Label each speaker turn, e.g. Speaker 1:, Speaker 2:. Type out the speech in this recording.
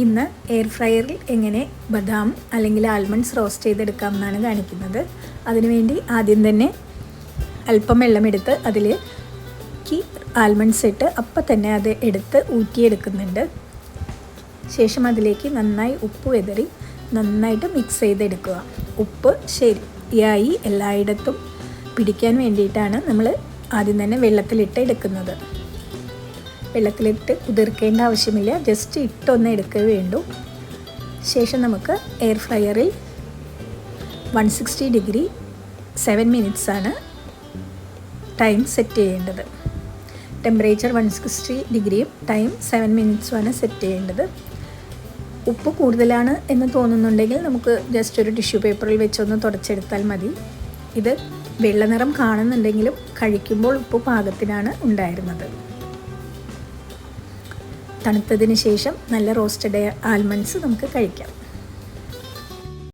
Speaker 1: ഇന്ന് എയർ ഫ്രയറിൽ എങ്ങനെ ബദാം അല്ലെങ്കിൽ ആൽമണ്ട്സ് റോസ്റ്റ് ചെയ്തെടുക്കാം എന്നാണ് കാണിക്കുന്നത്. അതിനുവേണ്ടി ആദ്യം തന്നെ അല്പം വെള്ളമെടുത്ത് അതിലേക്ക് ആൽമണ്ട്സ് ഇട്ട് അപ്പം തന്നെ അത് എടുത്ത് ഊറ്റിയെടുക്കുന്നുണ്ട്. ശേഷം അതിലേക്ക് നന്നായി ഉപ്പ് വിതറി നന്നായിട്ട് മിക്സ് ചെയ്തെടുക്കുക. ഉപ്പ് ശരിയായി എല്ലായിടത്തും പിടിക്കാൻ വേണ്ടിയിട്ടാണ് നമ്മൾ ആദ്യം തന്നെ വെള്ളത്തിലിട്ട് എടുക്കുന്നത്. വെള്ളത്തിലിട്ട് കുതിർക്കേണ്ട ആവശ്യമില്ല, ജസ്റ്റ് ഇട്ടൊന്ന് എടുക്കുക വേണ്ടൂ. ശേഷം നമുക്ക് എയർ ഫ്രയറിൽ 160 ഡിഗ്രി 7 മിനിറ്റ്സ് ആണ് ടൈം സെറ്റ് ചെയ്യേണ്ടത്. ടെമ്പറേച്ചർ 160 ഡിഗ്രിയും ടൈം 7 മിനിറ്റ്സുമാണ് സെറ്റ് ചെയ്യേണ്ടത്. ഉപ്പ് കൂടുതലാണ് എന്ന് തോന്നുന്നുണ്ടെങ്കിൽ നമുക്ക് ജസ്റ്റ് ഒരു ടിഷ്യൂ പേപ്പറിൽ വെച്ചൊന്ന് തുടച്ചെടുത്താൽ മതി. ഇത് വെള്ള നിറം കാണുന്നുണ്ടെങ്കിലും കഴിക്കുമ്പോൾ ഉപ്പ് പാകത്തിനാണ് ഉണ്ടായിരുന്നത്. തണുത്തതിന് ശേഷം നല്ല റോസ്റ്റഡ് ആൽമണ്ട്സ് നമുക്ക് കഴിക്കാം.